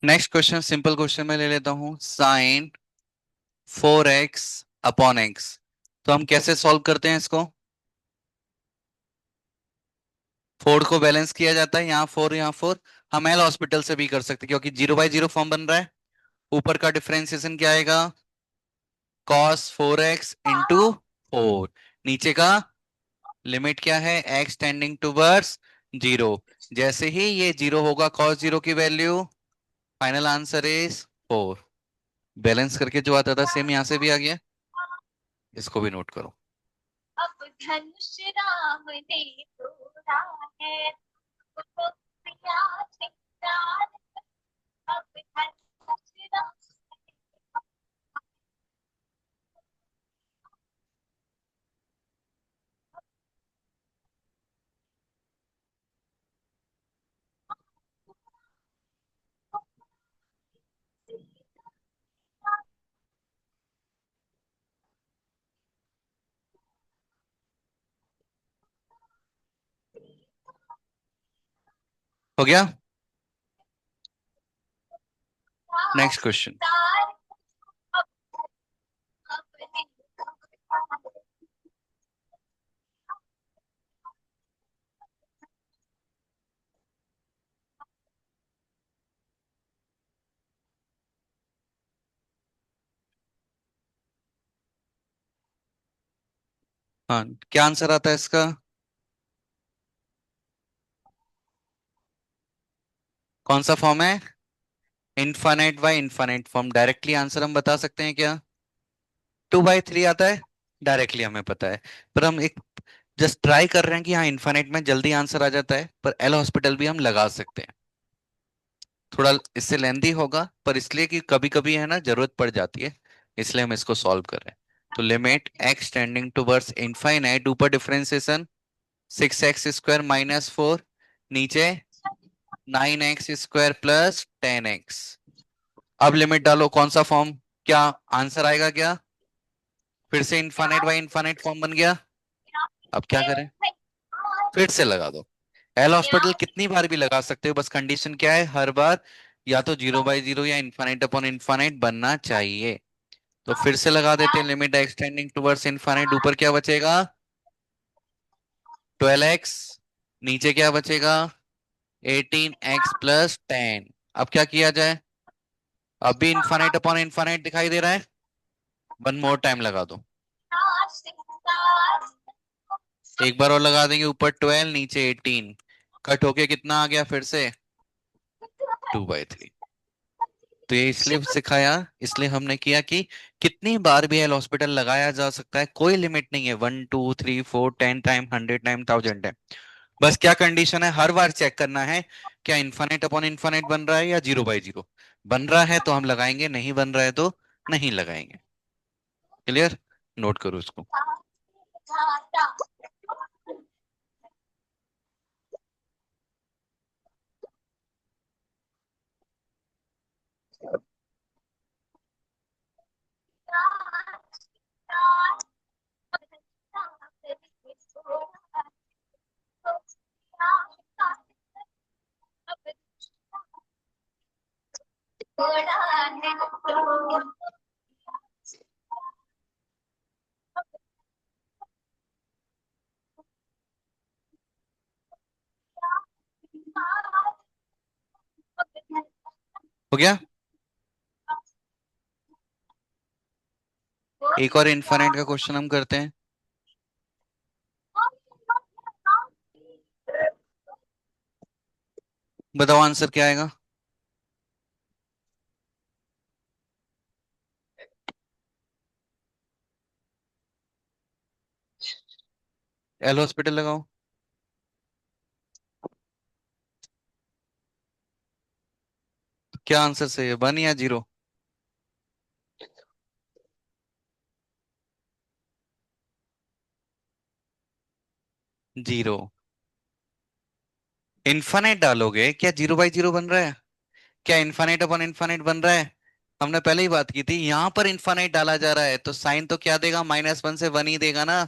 Next question simple question में ले लेता हूं। Sine 4x upon x. तो हम कैसे सॉल्व करते हैं इसको? फोर को बैलेंस किया जाता है, यहाँ फोर यहाँ फोर। हम एल हॉस्पिटल से भी कर सकते हैं क्योंकि 0/0 फॉर्म बन रहा है। ऊपर का डिफरेंशिएशन क्या आएगा? Cos 4x into 4। नीचे का लिमिट क्या है? x tending towards 0। जैसे ही ये 0 होगा कॉस 0 की value, final answer is 4। Balance करके जो आता था सेम यहां से भी आ गया। इसको भी नोट करो। अब धनुष राम ने तोड़ा है, वो प्रिया चिंगार। अब धनुष राम। हो गया। Next question. हाँ, क्या आंसर आता है इसका? कौन सा फॉर्म है? Infinite by infinite form. Directly answer हम बता सकते हैं क्या? 2/3 आता है। डायरेक्टली हमें पता है। पर हम एक जस्ट ट्राई कर रहे हैं कि हाँ इनफाइनाइट में जल्दी आंसर आ जाता है, पर एल हॉस्पिटल भी हम लगा सकते हैं। थोड़ा इससे लेंदी होगा, पर इसलिए कि कभी कभी है ना जरूरत पड़ जाती है, इसलिए हम इसको सॉल्व कर रहे हैं। तो limit x tending towards infinite, ऊपर डिफरेंशिएशन 6x² - 4। नीचे 9x² + 10x। अब लिमिट डालो, कौन सा फॉर्म? क्या आंसर आएगा क्या? फिर से इनफाइनाइट बाय इनफाइनाइट फॉर्म बन गया। अब क्या करें? फिर से लगा दो। एल हॉस्पिटल कितनी बार भी लगा सकते हो, बस कंडीशन क्या है? हर बार या तो 0/0 या इनफाइनाइट अपॉन इनफाइनाइट बनना चाहिए। तो फिर से लगा देते हैं, लिमिट एक्सटेंडिंग टुवर्ड्स इनफाइनाइट। ऊपर क्या बचेगा? 12x। नीचे क्या बचेगा? 18x + 10। अब क्या किया जाए? अब भी इनफाइनाइट अपॉन इनफाइनाइट दिखाई दे रहा है। वन मोर टाइम लगा दो। एक बार और लगा देंगे, ऊपर 12 नीचे 18। कट होके कितना आ गया फिर से? 2/3। तो ये इसलिए सिखाया, इसलिए हमने किया कि कितनी बार भी एल हॉस्पिटल लगाया जा सकता है, कोई लिमिट नहीं है। 1 2 3 4 10 टाइम, 100 टाइम, 1000 टाइम। बस क्या कंडीशन है? हर बार चेक करना है क्या इनफाइनाइट अपॉन इनफाइनाइट बन रहा है या 0/0 बन रहा है, तो हम लगाएंगे, नहीं बन रहा है तो नहीं लगाएंगे। क्लियर? नोट करो इसको। हो गया। एक और इनफाइनाइट का क्वेश्चन हम करते हैं। बताओ आंसर क्या आएगा? एल हॉस्पिटल लगाओ। क्या आंसर सही है, 1 या 0? 0। इनफाइनाइट डालोगे क्या 0/0 बन रहा है? क्या इनफाइनाइट अपॉन इनफाइनाइट बन रहा है? हमने पहले ही बात की थी, यहां पर इनफाइनाइट डाला जा रहा है तो साइन तो क्या देगा? -1 से 1 ही देगा ना।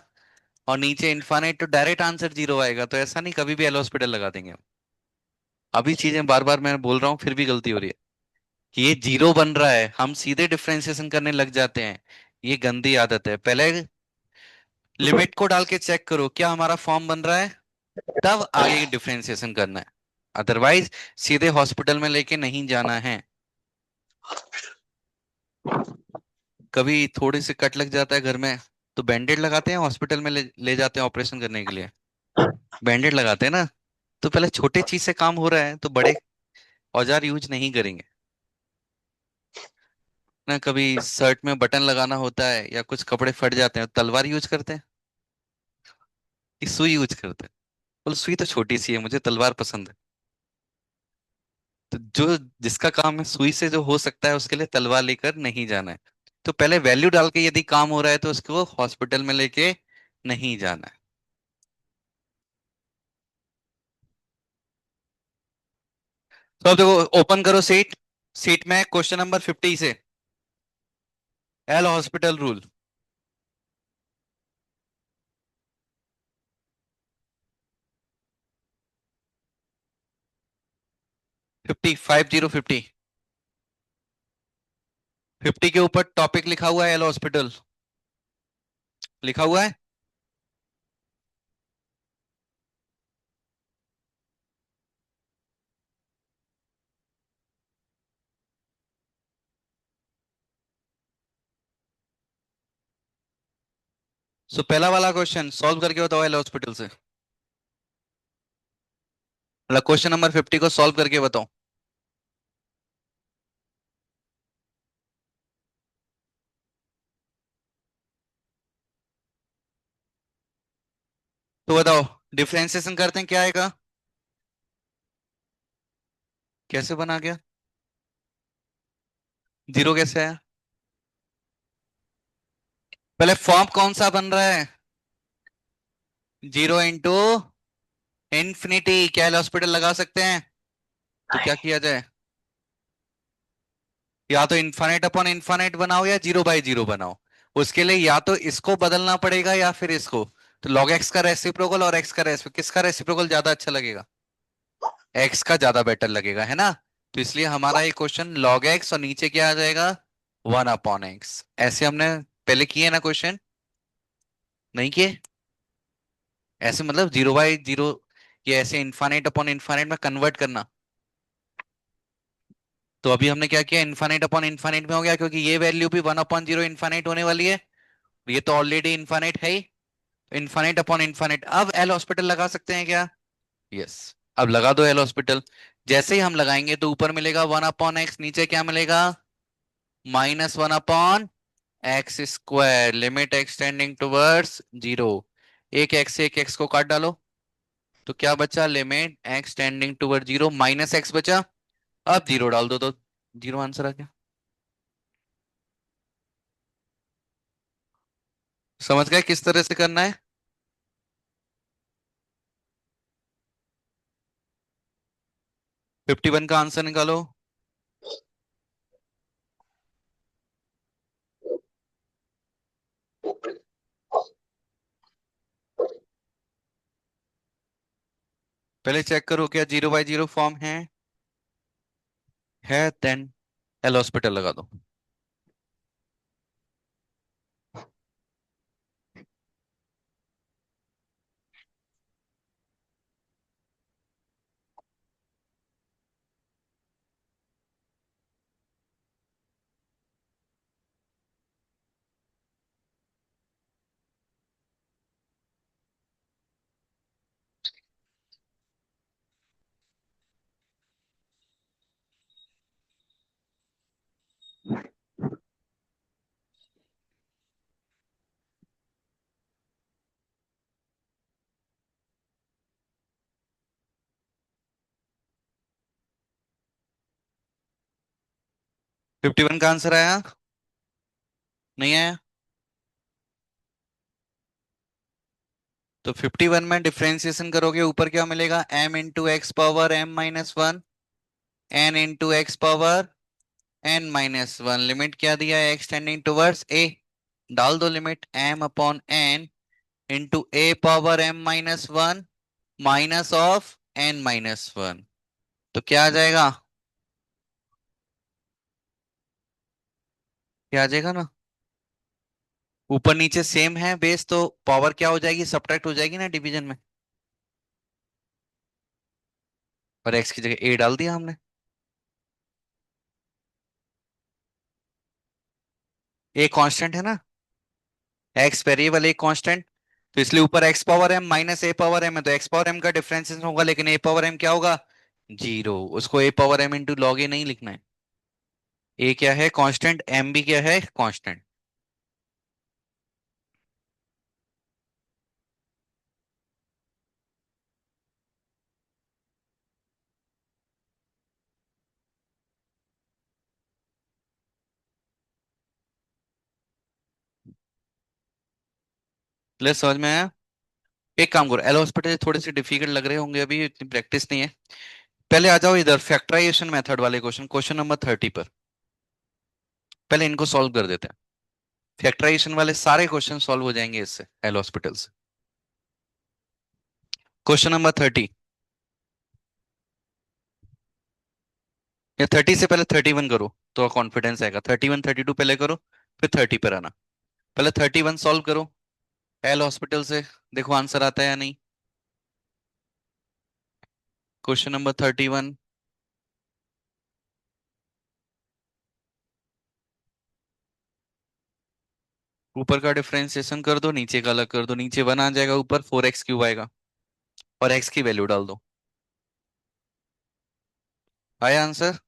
और नीचे इनफाइनाइट तो डायरेक्ट आंसर 0 आएगा। तो ऐसा नहीं कभी भी एल हॉस्पिटल लगा देंगे हम। अभी चीजें बार बार मैं बोल रहा हूँ फिर भी गलती हो रही है। कि ये जीरो बन रहा है, हम सीधे डिफरेंशिएशन करने लग जाते हैं। ये गंदी आदत है। पहले लिमिट को डाल के चेक करो क्या हमारा फॉर्म बन रहा है, तब आगे डिफरेंशिएशन करना है। अदरवाइज सीधे हॉस्पिटल में लेके नहीं जाना है। कभी थोड़ी सी कट लग जाता है घर में, तो बैंडेड लगाते हैं, हॉस्पिटल में ले जाते हैं ऑपरेशन करने के लिए, बैंडेड लगाते हैं ना। तो पहले छोटे चीज से काम हो रहा है तो बड़े औजार यूज नहीं करेंगे ना। कभी शर्ट में बटन लगाना होता है या कुछ कपड़े फट जाते हैं, तलवार यूज करते हैं कि सुई यूज करते हैं। बोलो सुई तो छोटी सी है, मुझे तलवार पसंद है। तो जो जिसका काम है सुई से जो हो सकता है उसके लिए तलवार लेकर नहीं जाना है। तो पहले वैल्यू डाल के यदि काम हो रहा है तो उसको हॉस्पिटल में लेके नहीं जाना है। तो अब देखो, ओपन करो सीट। सीट में क्वेश्चन नंबर 50 से एल हॉस्पिटल रूल। 50, 50, 50 के ऊपर टॉपिक लिखा हुआ है एल हॉस्पिटल, लिखा हुआ है। सो पहला वाला क्वेश्चन सॉल्व करके बताओ एल हॉस्पिटल से। मतलब क्वेश्चन नंबर 50 को सॉल्व करके बताओ। तो बताओ, डिफरेंशिएशन करते हैं क्या आएगा, कैसे बना गया, जीरो कैसे आया। पहले फॉर्म कौन सा बन रहा है, जीरो इंटू इन्फिनिटी। क्या एल हॉस्पिटल लगा सकते हैं। तो क्या किया जाए, या तो इन्फानेट अपॉन इन्फानेट बनाओ या जीरो बाई जीरो बनाओ। उसके लिए या तो इसको बदलना पड़ेगा या फिर इसको। तो log x का रेसिप्रोकल और x का रेसिप्रोकल, किसका रेसिप्रोकल ज्यादा अच्छा लगेगा, x का ज्यादा बेटर लगेगा, है ना। तो इसलिए हमारा ये क्वेश्चन log x और नीचे क्या आ जाएगा, 1/x। ऐसे हमने पहले किए ना क्वेश्चन, नहीं किए। ऐसे मतलब जीरो बाई जीरो, ये ऐसे इन्फानेट अपॉन इन्फानेट में कन्वर्ट करना। तो अभी हमने क्या किया, इन्फानेट अपॉन इन्फानेट में हो गया, क्योंकि ये वैल्यू भी 1/0 इन्फानेट होने वाली है। ये तो ऑलरेडी इन्फानेट है ही। इन्फानेट अपॉन इन्फानेट, अब एल हॉस्पिटल लगा सकते हैं क्या। यस, अब लगा दो एल हॉस्पिटल। जैसे ही हम लगाएंगे तो ऊपर मिलेगा 1/x, नीचे क्या मिलेगा, -1/x², limit extending towards zero. एक एक्स से एक एक्स को काट डालो, तो क्या बचा, limit x tending toward zero, -x बचा। अब जीरो डाल दो तो जीरो आंसर आ गया। समझ गए किस तरह से करना है। 51 का आंसर निकालो। पहले चेक करो क्या जीरो बाई जीरो फॉर्म है देन एल हॉस्पिटल लगा दो। 51 का आंसर आया, नहीं आया। तो 51 में डिफरेंशिएशन करोगे, ऊपर क्या मिलेगा, m × x⁻m−1 n × x⁻n−1। Limit क्या दिया है, एक्स टेंडिंग टुवर्ड्स a। डाल दो limit m/n × a⁻m−1 minus of n-1। तो क्या आ जाएगा, ये आ जाएगा ना। ऊपर नीचे सेम है बेस, तो पावर क्या हो जाएगी, सब्ट्रैक्ट हो जाएगी ना डिवीजन में। और एक्स की जगह ए डाल दिया हमने। ए कांस्टेंट है ना, एक्स वेरिएबल ए कांस्टेंट। तो इसलिए ऊपर एक्स पावर एम माइनस ए पावर एम है, तो एक्स पावर एम का डिफरेंशिएशन होगा, लेकिन ए पावर एम क्या होगा, जीरो। उसको ए पावर एम इंटू लॉग ए नहीं लिखना है। ए क्या है कांस्टेंट, एम भी क्या है कांस्टेंट। ले समझ में आया। एक काम करो, एल हॉस्पिटल थोड़े से डिफिकल्ट लग रहे होंगे, अभी इतनी प्रैक्टिस नहीं है। पहले आ जाओ इधर फैक्टराइजेशन मेथड वाले क्वेश्चन, क्वेश्चन नंबर 30 पर। पहले इनको सॉल्व कर देते हैं। फैक्टराइजेशन वाले सारे क्वेश्चन सॉल्व हो जाएंगे इससे, एल हॉस्पिटल से। क्वेश्चन नंबर 30, या 30 से पहले 31 करो तो कॉन्फिडेंस आएगा। 31 32 पहले करो, फिर 30 पर आना। पहले 31 सॉल्व करो एल हॉस्पिटल से, देखो आंसर आता है या नहीं। Question number 31। ऊपर का डिफरेंशिएशन कर दो, नीचे का अलग कर दो। नीचे 1 आ जाएगा, ऊपर 4x³ आएगा, और x की वैल्यू डाल दो। आया आंसर।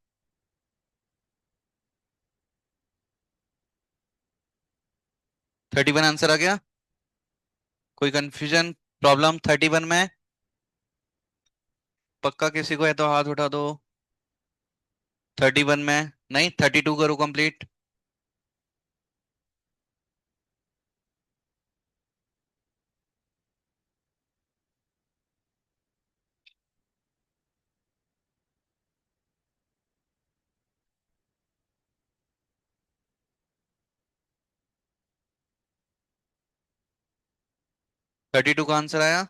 31 आंसर आ गया। कोई कंफ्यूजन प्रॉब्लम 31 में? पक्का किसी को है तो हाथ उठा दो। 31 में नहीं, 32 करो कंप्लीट। 32 का आंसर आया।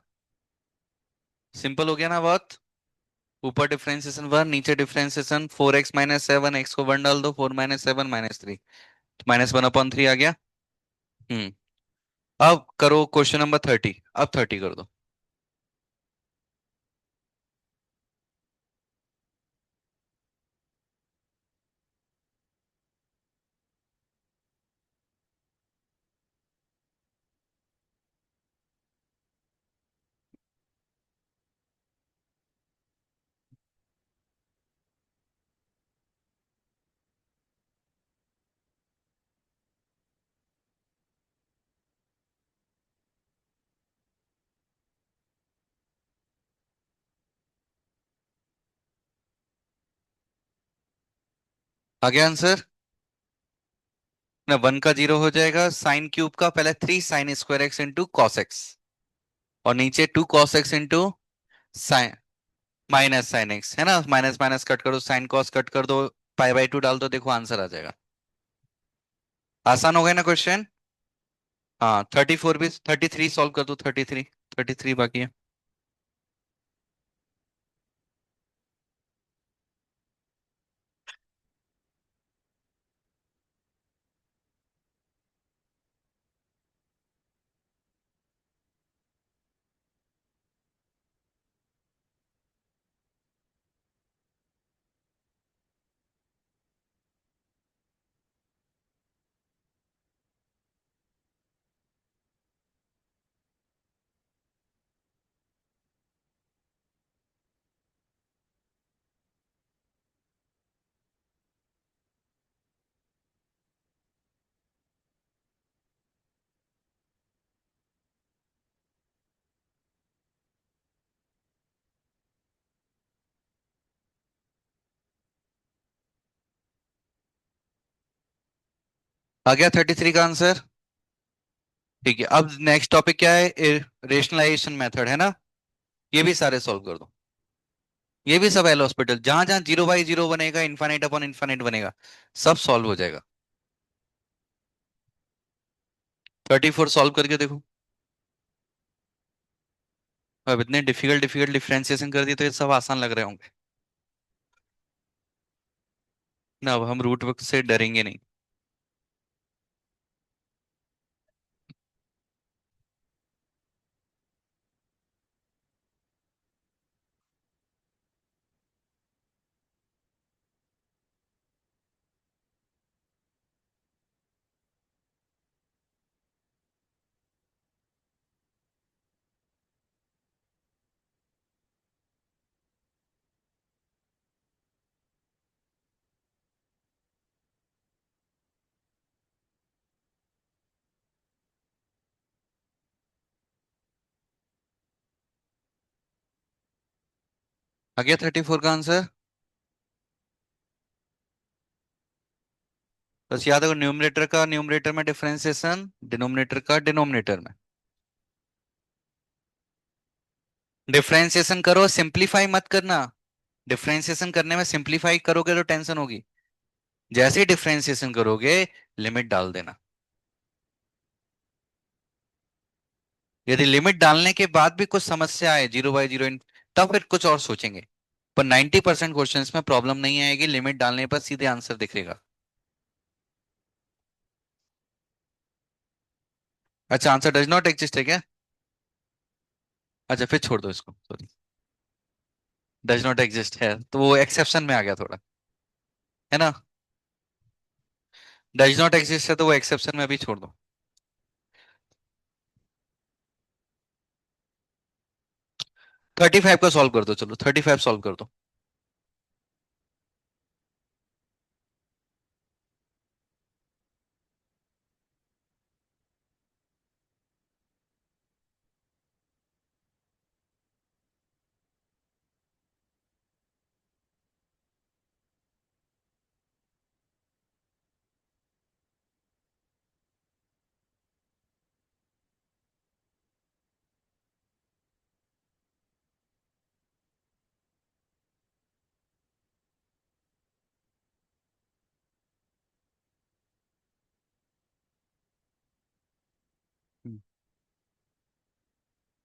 सिंपल हो गया ना बहुत। ऊपर डिफरेंशिएशन 1, नीचे डिफरेंशिएशन 4x - 7, x को 1 डाल दो, 4 - 7 -3, -1/3 आ गया। हम्म। अब करो क्वेश्चन नंबर 30, अब 30 कर दो। आ गया आंसर ना। 1 का 0 हो जाएगा, साइन क्यूब का पहले 3 sin² x into cos x, और नीचे 2 cos x into sine -sin x है ना। माइनस माइनस कट करो, साइन कॉस कट कर दो, π/2 डाल दो, देखो आंसर आ जाएगा। आसान हो गया ना क्वेश्चन। हाँ 34 भी, 33 सॉल्व कर दो। 33, 33 बाकी है। आ गया 33 का आंसर। ठीक है, अब नेक्स्ट टॉपिक क्या है, रेशनलाइजेशन मेथड है ना। ये भी सारे सॉल्व कर दो। ये भी सब एल हॉस्पिटल, जहां जहां 0/0 बनेगा, इनफाइनाइट अपॉन इनफाइनाइट बनेगा, सब सॉल्व हो जाएगा। 34 सॉल्व करके देखो। अब इतने डिफिकल्ट डिफिकल्ट डिफरेंशिएशन कर दिए तो ये सब आसान लग रहे होंगे ना। अब हम रूट वर्क से डरेंगे नहीं। आ गया 34 का आंसर। बस याद रखो, न्यूमरेटर का न्यूमरेटर में डिफरेंशिएशन, डिनोमिनेटर का डिनोमिनेटर में। डिफरेंशिएशन करो, सिंप्लीफाई मत करना। डिफरेंशिएशन करने में सिंप्लीफाई करोगे तो टेंशन होगी। जैसे ही डिफरेंशिएशन करोगे, लिमिट डाल देना। यदि लिमिट डालने के बाद भी कुछ समस्या आए, 0/0 तब फिर कुछ और सोचेंगे। पर 90% क्वेश्चंस में प्रॉब्लम नहीं आएगी, लिमिट डालने पर सीधे आंसर दिखेगा। अच्छा, आंसर डज नॉट एग्जिस्ट है क्या? अच्छा, फिर छोड़ दो इसको, सॉरी। डज नॉट एग्जिस्ट है तो वो एक्सेप्शन में आ गया थोड़ा, है ना। डज नॉट एग्जिस्ट है तो वो एक्सेप्शन में, अभी छोड़ दो। 35 का सॉल्व कर दो, चलो 35 सॉल्व कर दो।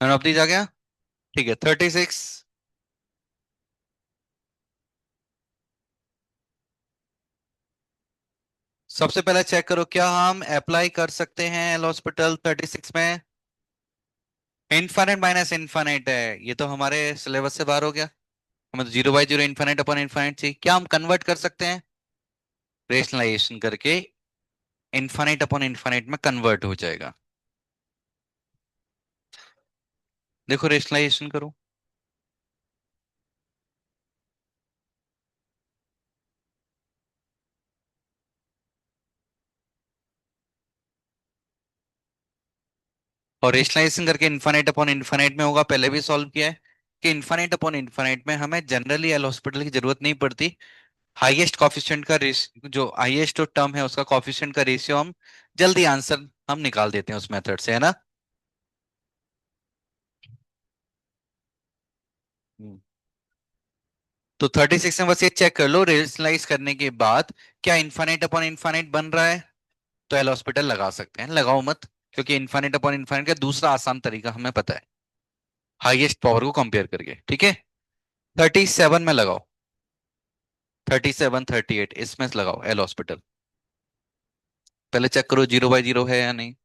ऑफ दीज आ गया। ठीक है, 36। सबसे पहले चेक करो क्या हम अप्लाई कर सकते हैं एल हॉस्पिटल 36 में। इनफाइनाइट माइनस इनफाइनाइट है, ये तो हमारे सिलेबस से बाहर हो गया। हमें तो 0/0 इनफाइनाइट अपॉन इनफाइनाइट चाहिए, क्या हम कन्वर्ट कर सकते हैं? रेशनलाइजेशन करके इनफाइनाइट अपॉन इनफाइनाइट में कन्वर्ट हो जाएगा। देखो, रेशनलाइजेशन करो। और रेशनलाइजेशन करके इनफाइनाइट अपॉन इनफाइनाइट में होगा, पहले भी सॉल्व किया है कि इनफाइनाइट अपॉन इनफाइनाइट में हमें जनरली एल हॉस्पिटल की जरूरत नहीं पड़ती। हाईएस्ट कॉफिशिएंट का रेस, जो हाईएस्ट टर्म है उसका कॉफिशिएंट का रेशियो हम जल्दी आंसर हम निकाल देते हैं उस मेथड से, है ना। हम्म। तो 36 में बस ये चेक कर लो, रेशनलाइज करने के बाद क्या इनफाइनाइट अपॉन इनफाइनाइट बन रहा है। तो एल हॉस्पिटल लगा सकते हैं, लगाओ मत, क्योंकि इनफाइनाइट अपॉन इनफाइनाइट का दूसरा आसान तरीका हमें पता है, हाईएस्ट पावर को कंपेयर करके, ठीक है। 37 में लगाओ, 37 38 इसमें लगाओ एल हॉस्पिटल। पहले चेक करो 0/0 है या नहीं।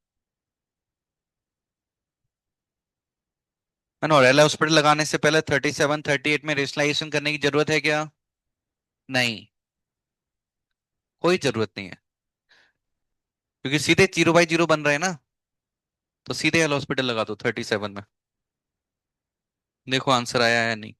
है ना, और एल हॉस्पिटल लगाने से पहले 37 38 में रेशनलाइजेशन करने की जरूरत है क्या? नहीं, कोई जरूरत नहीं है, क्योंकि सीधे 0/0 बन रहे हैं ना। तो सीधे एल हॉस्पिटल लगा दो 37 में। देखो आंसर आया है नहीं।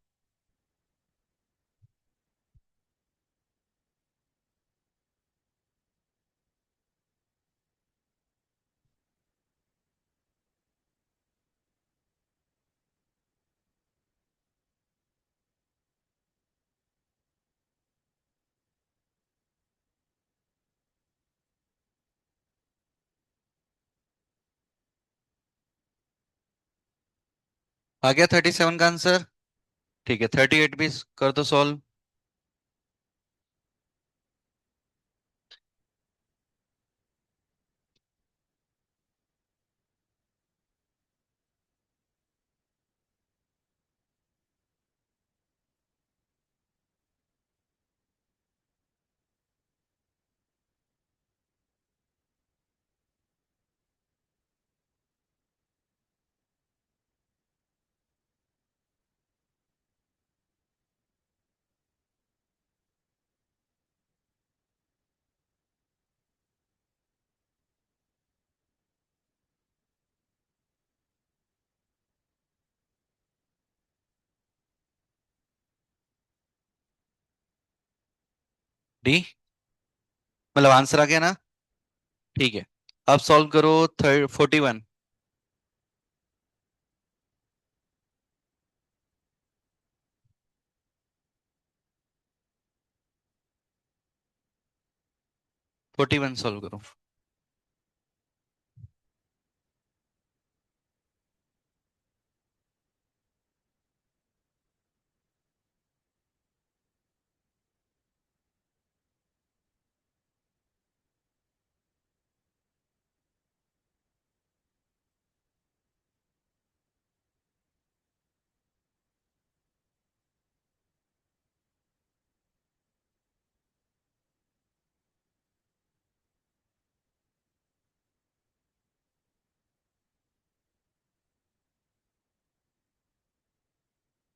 आ गया 37 का आंसर। ठीक है, 38 भी कर दो सॉल्व। डी, मतलब आंसर आ गया ना। ठीक है, अब सॉल्व करो 41। 41 सॉल्व करो।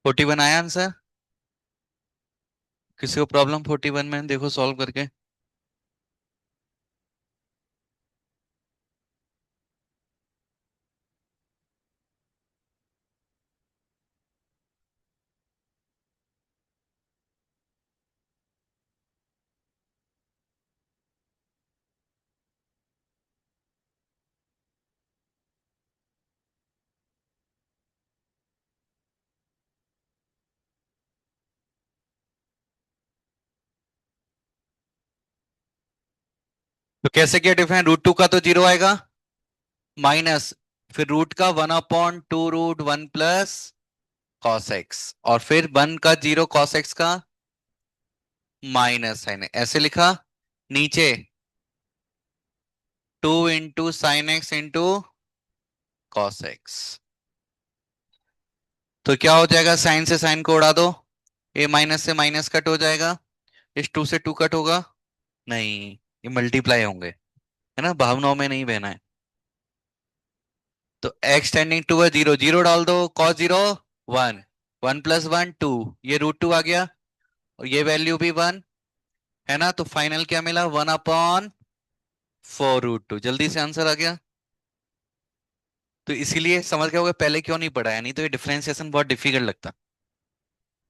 41 आया आंसर? किसी को प्रॉब्लम 41 में? देखो सॉल्व करके। तो कैसे किया डिफाइन? रूट टू का तो जीरो आएगा, माइनस, फिर रूट का 1/2 रूट 1 प्लस कॉस एक्स, और फिर 1 का जीरो कॉस एक्स का माइनस साइन, ऐसे लिखा। नीचे 2 × sin x कॉस एक्स। तो क्या हो जाएगा? साइन से साइन को उड़ा दो, ए माइनस से माइनस कट हो जाएगा, इस टू से टू कट होगा। नहीं, ये मल्टीप्लाई होंगे, है ना, भावनाओं में नहीं बहना है। तो x टेंडिंग टू 0, जीरो डाल दो, cos 0 1, 1 + 1 2, ये √2 आ गया, और ये वैल्यू भी 1, है ना। तो फाइनल क्या मिला? 1/4 √2। जल्दी से आंसर आ गया। तो इसीलिए समझ गए होगे पहले क्यों नहीं पढ़ाया, नहीं तो ये डिफरेंशिएशन बहुत डिफिकल्ट लगता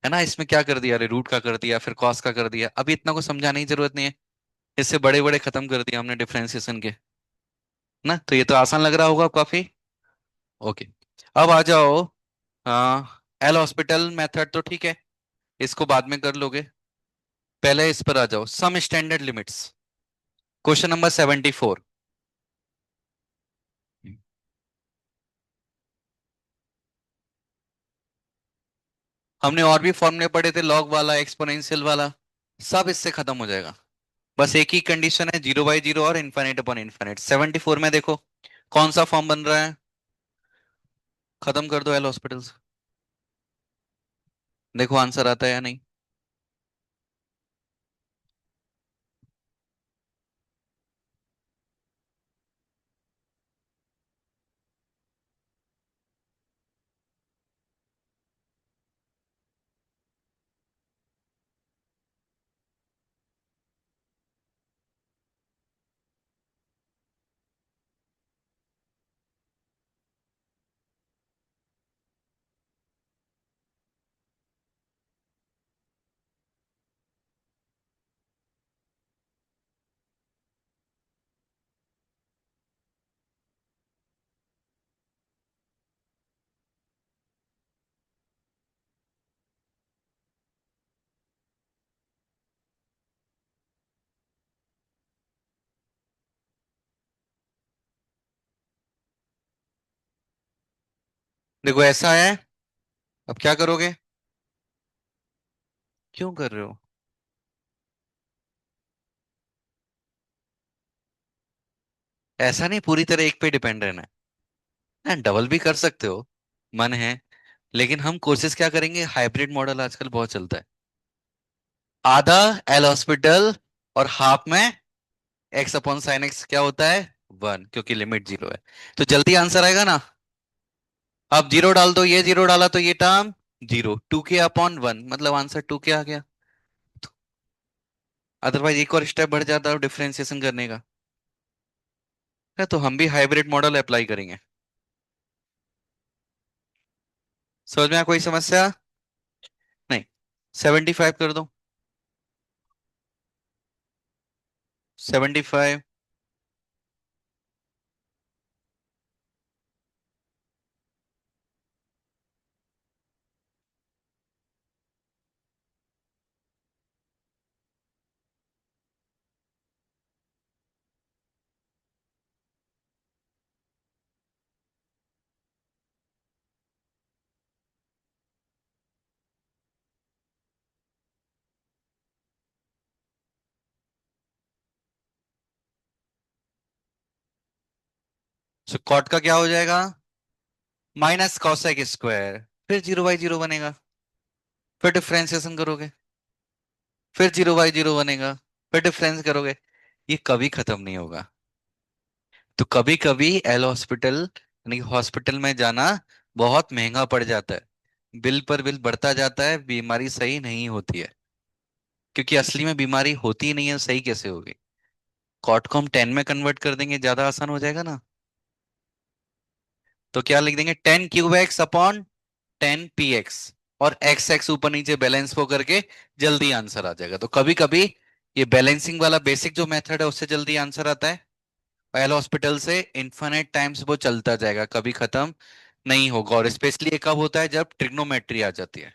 है ना। इसमें क्या कर दिया? अरे रूट का कर दिया, फिर कॉस का कर दिया, अभी इतना को समझाने की जरूरत नहीं है। इससे बड़े बड़े खत्म कर दिया हमने डिफरेंशिएशन के, ना। तो ये तो आसान लग रहा होगा काफी। ओके, अब आ जाओ। हाँ, एल हॉस्पिटल मेथड तो ठीक है, इसको बाद में कर लोगे। पहले इस पर आ जाओ, some standard limits, question number 74। हमने और भी फॉर्मूले पढ़े थे, लॉग वाला, एक्सपोनेंशियल वाला, सब इससे खत्म हो जाएगा। बस एक ही कंडीशन है, 0/0 और इनफाइनाइट अपॉन इनफाइनाइट। 74 में देखो कौन सा फॉर्म बन रहा है, खत्म कर दो एल हॉस्पिटल्स। देखो आंसर आता है या नहीं। देखो ऐसा है, अब क्या करोगे? क्यों कर रहे हो? ऐसा नहीं पूरी तरह एक पे डिपेंड रहना है, डबल भी कर सकते हो, मन है। लेकिन हम कोशिश क्या करेंगे, हाइब्रिड मॉडल आजकल बहुत चलता है, आधा एल हॉस्पिटल और हाफ में x/sin x क्या होता है? 1, क्योंकि लिमिट 0 है। तो जल्दी आंसर आएगा ना। अब जीरो डाल दो, ये जीरो डाला तो ये टर्म जीरो, 2k/1, मतलब आंसर 2k आ गया। अदरवाइज एक और स्टेप बढ़ जाता है डिफरेंशिएशन करने का, है। तो हम भी हाइब्रिड मॉडल अप्लाई करेंगे। समझ में आया कोई समस्या? नहीं, 75 कर दो। 75। सो कॉट का क्या हो जाएगा? माइनस कॉसेक स्क्वायर, फिर 0/0 बनेगा, फिर डिफ्रेंसिएशन करोगे, फिर 0/0 बनेगा, फिर डिफरेंस करोगे। ये कभी खत्म नहीं होगा। तो कभी कभी एल हॉस्पिटल यानी हॉस्पिटल में जाना बहुत महंगा पड़ जाता है, बिल पर बिल बढ़ता जाता है, बीमारी सही नहीं होती है। क्योंकि असली में बीमारी होती ही नहीं है, सही कैसे होगी? कॉट को हम 10 में कन्वर्ट कर देंगे, ज्यादा आसान हो जाएगा ना। तो क्या लिख देंगे, 10 क्यूब एक्स अपॉन 10 px, और एक्स एक्स ऊपर नीचे बैलेंस को करके जल्दी आंसर आ जाएगा। तो कभी कभी ये बैलेंसिंग वाला बेसिक जो मेथड है उससे जल्दी आंसर आता है। एल हॉस्पिटल से इन्फिनिट टाइम्स वो चलता जाएगा, कभी खत्म नहीं होगा। और स्पेशली ये कब होता है, जब ट्रिग्नोमेट्री आ जाती है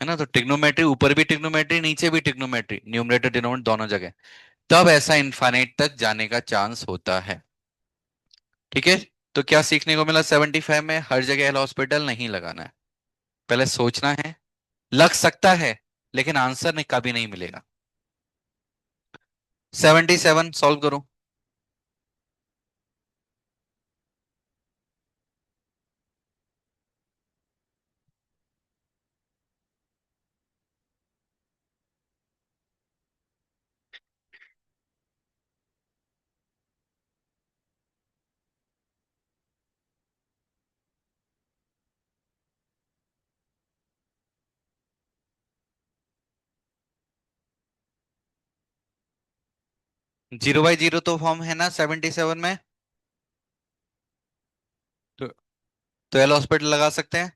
ना। तो ट्रिग्नोमेट्री, ऊपर भी ट्रिग्नोमेट्री नीचे भी ट्रिग्नोमेट्री, न्यूमरेटर डिनोमिनेटर दोनों जगह, तब ऐसा इन्फिनिट तक जाने का चांस होता है। ठीक है। तो क्या सीखने को मिला, 75 में हर जगह एल हॉस्पिटल नहीं लगाना है, पहले सोचना है। लग सकता है लेकिन आंसर नहीं, कभी नहीं मिलेगा। 77 सॉल्व करो। 0/0 तो फॉर्म है ना 77 में। तो, तो एल हॉस्पिटल लगा सकते हैं।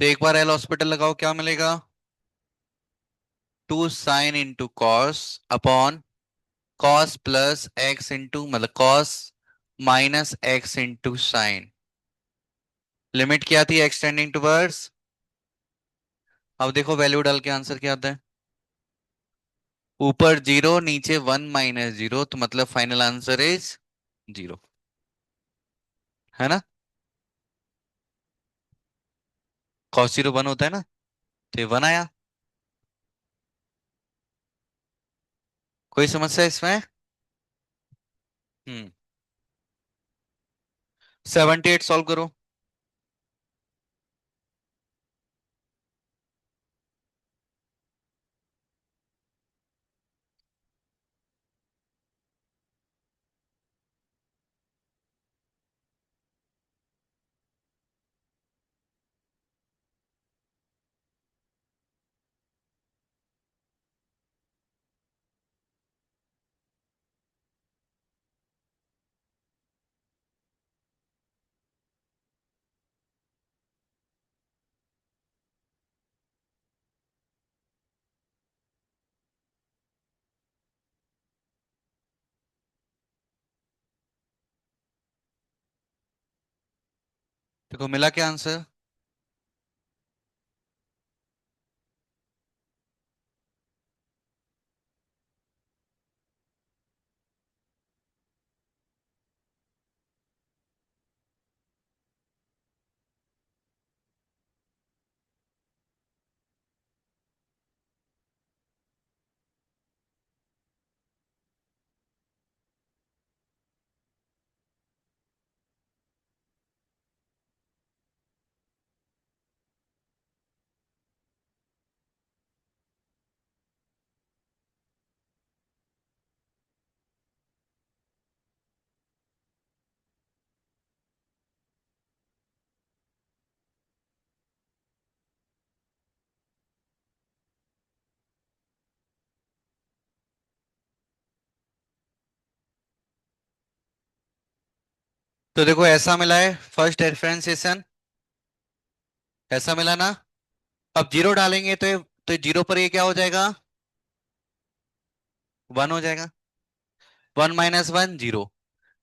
तो एक बार एल हॉस्पिटल लगाओ, क्या मिलेगा? 2 sin into cos upon cos plus x into, मतलब cos minus x into sine. Limit क्या थी, एक्सटेंडिंग टूवर्ड्स। अब देखो वैल्यू डाल के आंसर क्या आता है। ऊपर 0 नीचे 1 - 0, तो मतलब फाइनल आंसर इज 0, है ना। cos 0 1 होता है ना, तो ये 1 आया। कोई समस्या इसमें? हम्म। 78 सॉल्व करो। देखो मिला क्या आंसर। तो देखो ऐसा मिला है फर्स्ट डिफरेंशिएशन, ऐसा मिला ना। अब जीरो डालेंगे तो जीरो पर ये क्या हो जाएगा, 1 हो जाएगा। 1 - 1 0,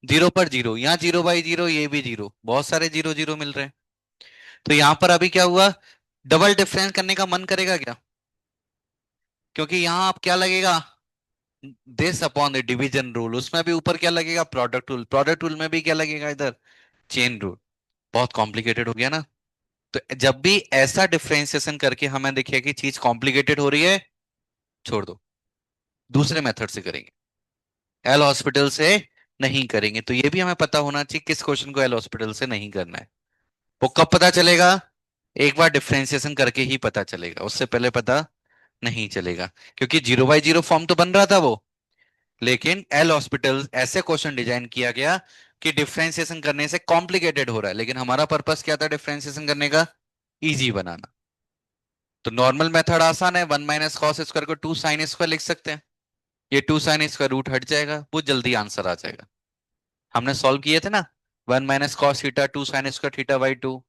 जीरो पर जीरो, यहाँ 0/0, ये भी जीरो, बहुत सारे 0 0 मिल रहे हैं। तो यहाँ पर अभी क्या हुआ, डबल डिफरेंस करने का मन करेगा क्या? क्योंकि यहाँ आप क्या लगेगा, this upon the division rule, उसमें भी ऊपर क्या लगेगा, प्रोडक्ट रूल, प्रोडक्ट रूल में भी क्या लगेगा इधर, चेन रूल। बहुत कॉम्प्लिकेटेड हो गया ना। तो जब भी ऐसा डिफरेंशिएशन करके हमें दिखे कि चीज कॉम्प्लिकेटेड हो रही है, छोड़ दो, दूसरे मेथड से करेंगे, एल हॉस्पिटल से नहीं करेंगे। तो ये भी हमें पता होना चाहिए किस क्वेश्चन को एल हॉस्पिटल से नहीं करना है। वो कब पता चलेगा? एक बार डिफरेंशिएशन करके ही पता चलेगा, उससे पहले पता नहीं चलेगा। क्योंकि 0/0 फॉर्म तो बन रहा था वो, लेकिन एल हॉस्पिटल ऐसे क्वेश्चन डिजाइन किया गया कि डिफरेंशिएशन करने से कॉम्प्लिकेटेड हो रहा है, लेकिन हमारा पर्पस क्या था डिफरेंशिएशन करने का? इजी बनाना। तो नॉर्मल मेथड आसान है, 1 - cos² को 2 sin² लिख सकते हैं। ये 2 sin² रूट हट जाएगा, वो जल्दी आंसर आ जाएगा। हमने सॉल्व किए थे ना, 1 - cos θ 2 sin² θ/2,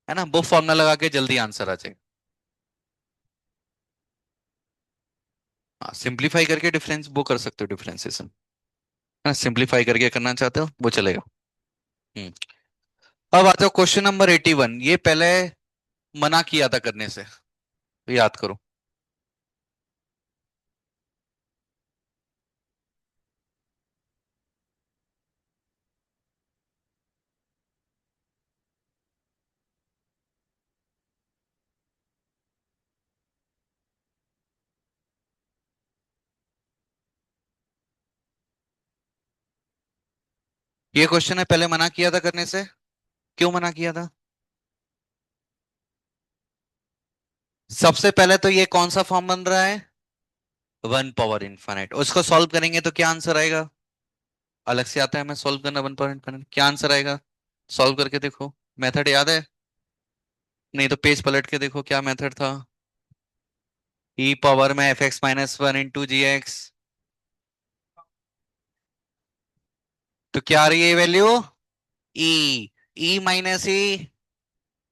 है ना? वो फॉर्मूला लगा के जल्दी आंसर आ जाएगा। हाँ, सिंप्लीफाई करके डिफरेंस वो कर सकते हो डिफरेंशिएशन, है ना? सिंप्लीफाई करके करना चाहते हो वो चलेगा। हम्म। अब आता है क्वेश्चन नंबर 81। ये पहले मना किया था करने से, तो याद करो। ये क्वेश्चन है पहले मना किया था करने से। क्यों मना किया था? सबसे पहले तो ये कौन सा फॉर्म बन रहा है? 1 पावर इनफाइनाइट। उसको सॉल्व करेंगे तो क्या आंसर आएगा? अलग से आता है हमें सॉल्व करना 1 पावर इनफाइनाइट, क्या आंसर आएगा? सॉल्व करके देखो, मेथड याद है? नहीं तो पेज पलट के देखो क्या मेथड था। ई पावर में f(x - 1) इंटू जी एक्स। तो क्या आ रही है वैल्यू? ई, ई -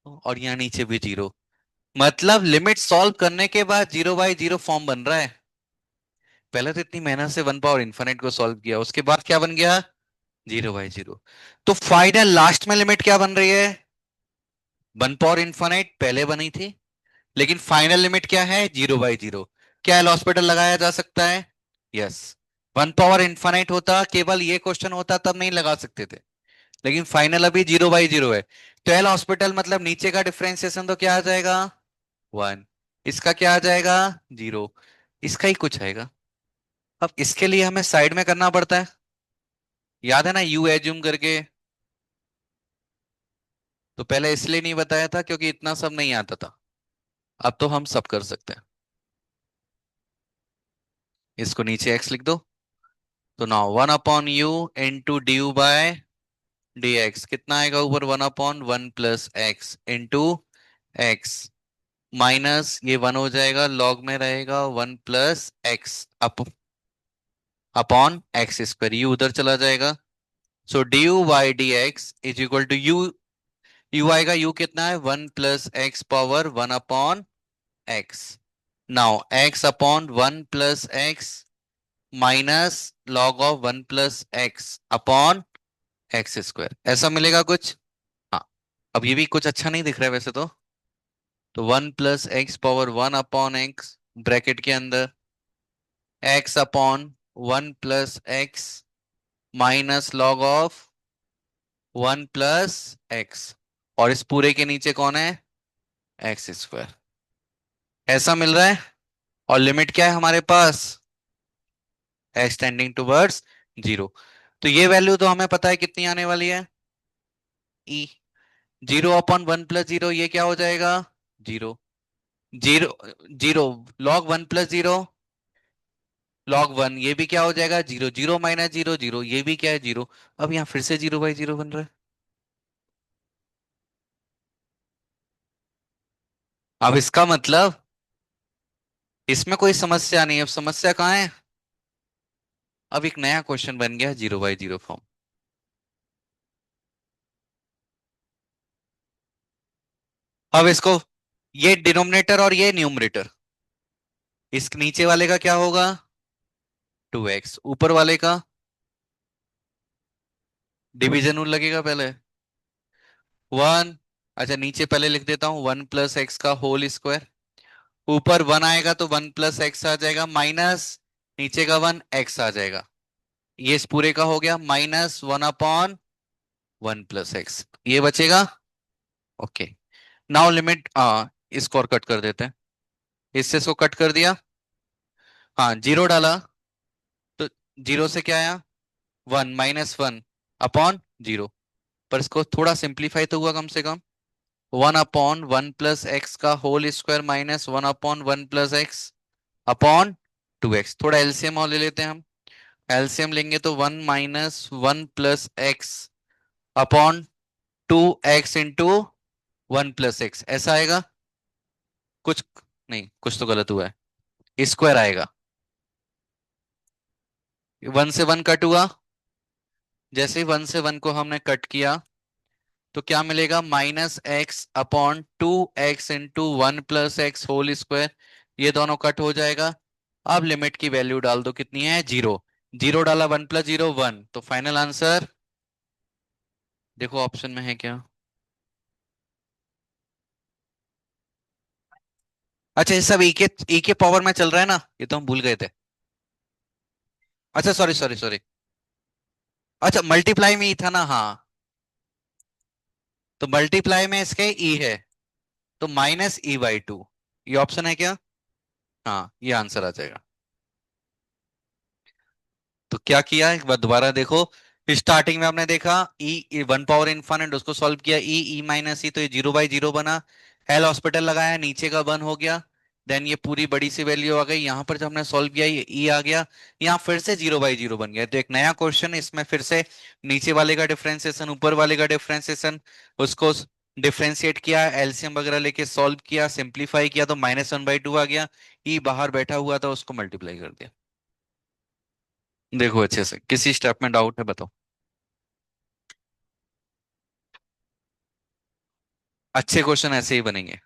और यहाँ नीचे भी जीरो। मतलब लिमिट सॉल्व करने के बाद 0/0 फॉर्म बन रहा है। पहले तो इतनी मेहनत से 1 पावर इनफाइनाइट को सॉल्व किया, उसके बाद क्या बन गया? 0/0। तो फाइनल लास्ट में लिमिट क्या बन रही है? 1 पावर इनफाइनाइट पहले बनी थी, लेकिन फाइनल लिमिट क्या है? 0/0। क्या एल हॉस्पिटल लगाया जा सकता है? यस। 1 पावर इनफाइनाइट होता, केवल ये क्वेश्चन होता, तब नहीं लगा सकते थे। लेकिन फाइनल अभी 0/0 है, तो एल हॉस्पिटल मतलब नीचे का डिफरेंशिएशन तो क्या आ जाएगा? 1। इसका क्या आ जाएगा? 0। इसका ही कुछ आएगा। अब इसके लिए हमें साइड में करना पड़ता है, याद है ना, यू एज्यूम करके। तो पहले इसलिए नहीं बताया था क्योंकि इतना सब नहीं आता था। अब तो हम सब कर सकते हैं। इसको नीचे एक्स लिख दो। तो नाउ 1/u इंटू du/dx कितना आएगा ऊपर? 1/1 plus x into x, minus ये 1 हो जाएगा, लॉग में रहेगा 1 + x up upon x²। You उधर चला जाएगा। So du/dx is equal to u, u आएगा, यू कितना है? 1 + x⁴ 1/x। Now x/1 + x minus log of 1 + x upon x², ऐसा मिलेगा कुछ? हाँ। अब ये भी कुछ अच्छा नहीं दिख रहा है वैसे तो 1 + x⁴ 1/x ब्रैकेट के अंदर x/1 + x minus log of 1 + x, और इस पूरे के नीचे कौन है? x²। ऐसा मिल रहा है। और लिमिट क्या है हमारे पास? x tending towards 0। तो ये वैल्यू तो हमें पता है कितनी आने वाली है? e। 0/1 + 0 ये क्या हो जाएगा? 0। 0, 0 log 1 + 0 log 1, ये भी क्या हो जाएगा? 0। 0 - 0 0, ये भी क्या है? 0। अब यहाँ फिर से 0/0 बन रहा है। अब इसका मतलब इसमें कोई समस्या नहीं है। अब समस्या कहाँ है? अब एक नया क्वेश्चन बन गया 0/0 फॉर्म। अब इसको, ये डिनोमिनेटर और ये न्यूमरेटर, इस नीचे वाले का क्या होगा? 2x, ऊपर वाले का डिवीजन रूल लगेगा पहले। 1, अच्छा नीचे पहले लिख देता हूं, 1 + x का होल स्क्वायर। ऊपर 1 आएगा तो 1 + x आ जाएगा, माइनस नीचे का 1 x आ जाएगा। ये इस पूरे का हो गया, -1/1 + x, ये बचेगा। ओके। नाउ लिमिट इसको और कट कर देते हैं। इससे इसको कट कर दिया, हाँ, जीरो डाला तो जीरो से क्या आया, वन, -1 अपॉन जीरो। पर इसको थोड़ा सिंप्लीफाई तो हुआ कम से कम। 1/1 + x का whole square -1/1 + x upon 2x। थोड़ा एलसीएम और ले लेते हैं हम। एलसीएम लेंगे तो 1 - 1 + x अपॉन 2x × 1 + x ऐसा आएगा। कुछ नहीं, कुछ तो गलत हुआ है, स्क्वायर आएगा। 1 से 1 कट हुआ। जैसे ही 1 से 1 को हमने कट किया तो क्या मिलेगा, -x/2x × 1 + x होल स्क्वायर। ये दोनों कट हो जाएगा। अब लिमिट की वैल्यू डाल दो, कितनी है, जीरो। जीरो डाला, 1 + 0 1, तो फाइनल आंसर देखो ऑप्शन में है क्या। अच्छा, ये सब ई के पावर में चल रहा है ना, ये तो हम भूल गए थे। अच्छा, सॉरी सॉरी सॉरी। अच्छा, मल्टीप्लाई में ही था ना, हाँ। तो मल्टीप्लाई में इसके ई है, तो -e/2। ये ऑप्शन है क्या। हाँ, ये आंसर आ जाएगा। तो क्या किया, एक बार दोबारा देखो। स्टार्टिंग में आपने देखा ई 1 पावर इन्फानेट, उसको सॉल्व किया, ई तो ये 0/0 बना। एल हॉस्पिटल लगाया, नीचे का 1 हो गया। देन ये पूरी बड़ी सी वैल्यू आ गई, यहाँ पर जब हमने सॉल्व किया ये ई आ गया। यहाँ फिर से 0/0 बन गया, तो एक नया क्वेश्चन, इसमें फिर से नीचे वाले का डिफरेंशिएशन, ऊपर वाले का डिफरेंशिएशन, उसको डिफरेंशिएट किया, एलसीएम वगैरह लेके सॉल्व किया, सिंप्लीफाई किया, तो -1/2 आ गया। ई बाहर बैठा हुआ था, उसको मल्टीप्लाई कर दिया। देखो अच्छे से, किसी स्टेप में डाउट है बताओ। अच्छे क्वेश्चन ऐसे ही बनेंगे।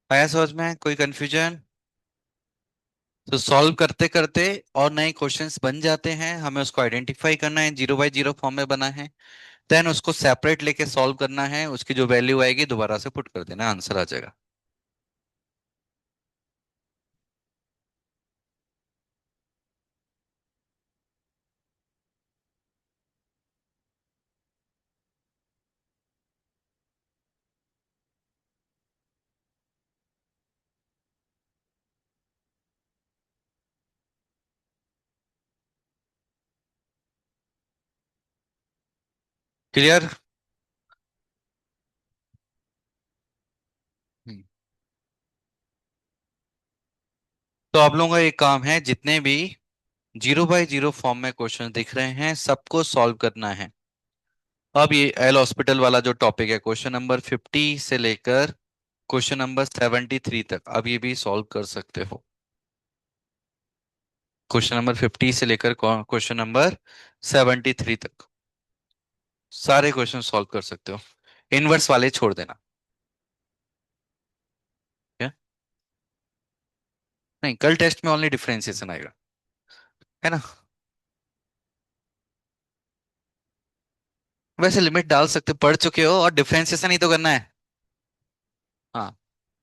आया समझ में? कोई कंफ्यूजन? तो सॉल्व करते करते और नए क्वेश्चंस बन जाते हैं, हमें उसको आइडेंटिफाई करना है, 0 बाई 0 फॉर्म में बना है। देन उसको सेपरेट लेके सॉल्व करना है, उसकी जो वैल्यू आएगी दोबारा से पुट कर देना, आंसर आ जाएगा। क्लियर? तो आप लोगों का एक काम है, जितने भी 0 बाई 0 फॉर्म में क्वेश्चन दिख रहे हैं सबको सॉल्व करना है। अब ये एल हॉस्पिटल वाला जो टॉपिक है, क्वेश्चन नंबर 50 से लेकर क्वेश्चन नंबर 73 तक, अब ये भी सॉल्व कर सकते हो। क्वेश्चन नंबर 50 से लेकर क्वेश्चन नंबर 73 तक सारे क्वेश्चन सॉल्व कर सकते हो। इनवर्स वाले छोड़ देना। क्या? नहीं, कल टेस्ट में ओनली डिफरेंशिएशन आएगा, है ना? वैसे लिमिट डाल सकते, पढ़ चुके हो, और डिफरेंशिएशन ही तो करना है। हाँ,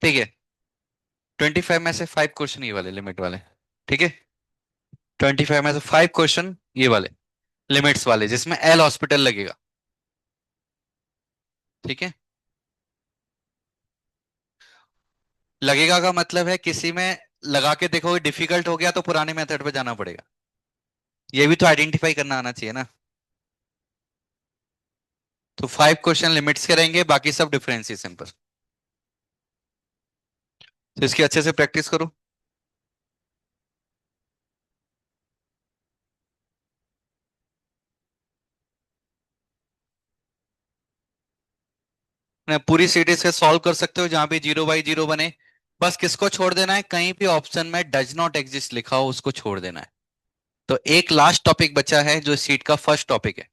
ठीक है। 25 में से 5 क्वेश्चन ये वाले लिमिट वाले, ठीक है। 25 में से 5 क्वेश्चन ये वाले लिमिट्स वाले, जिसमें एल हॉस्पिटल लगेगा, ठीक है। लगेगा का मतलब है किसी में लगा के देखो डिफिकल्ट हो गया तो पुराने मेथड पे जाना पड़ेगा। ये भी तो आइडेंटिफाई करना आना चाहिए ना। तो 5 क्वेश्चन लिमिट्स के रहेंगे, बाकी सब डिफरेंशिएशन पर। तो इसकी अच्छे से प्रैक्टिस करो। ना, पूरी सीरीज से सॉल्व कर सकते हो जहां भी 0 बाई 0 बने। बस किसको छोड़ देना है, कहीं भी ऑप्शन में डज नॉट एग्जिस्ट लिखा हो उसको छोड़ देना है। तो एक लास्ट टॉपिक बचा है जो सीट का फर्स्ट टॉपिक है,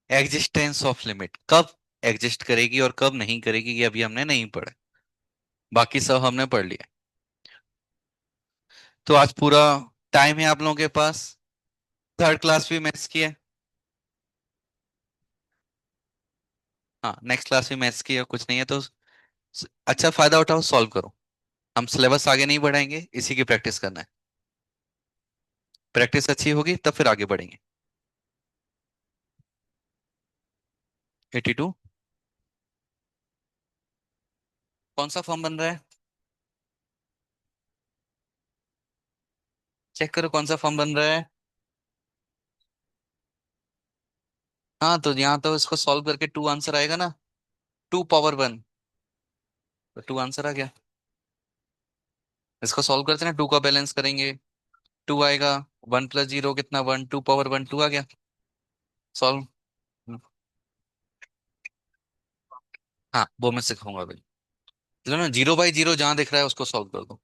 एग्जिस्टेंस ऑफ लिमिट। कब एग्जिस्ट करेगी और कब नहीं करेगी ये अभी हमने नहीं पढ़ा, बाकी सब हमने पढ़ लिया। तो आज पूरा टाइम है आप लोगों के पास। थर्ड क्लास भी मैथ्स की है। हाँ, नेक्स्ट क्लास भी मैथ्स की है, कुछ नहीं है तो अच्छा फायदा उठाओ, सॉल्व करो। हम सिलेबस आगे नहीं बढ़ाएंगे, इसी की प्रैक्टिस करना है। प्रैक्टिस अच्छी होगी तब फिर आगे बढ़ेंगे। 82? कौन सा फॉर्म बन रहा है? चेक करो कौन सा फॉर्म बन रहा है। हाँ, तो यहाँ तो इसको सॉल्व करके 2 आंसर आएगा ना। 2 पावर 1, तो 2 आंसर आ गया। इसको सॉल्व करते हैं ना, 2 का बैलेंस करेंगे, 2 आएगा। 1 + 0 कितना, 1, 2 पावर 1, 2 आ गया। सॉल्व। हाँ, वो मैं सिखाऊंगा भाई। चलो ना, 0 बाई 0 जहां दिख रहा है उसको सॉल्व कर दो।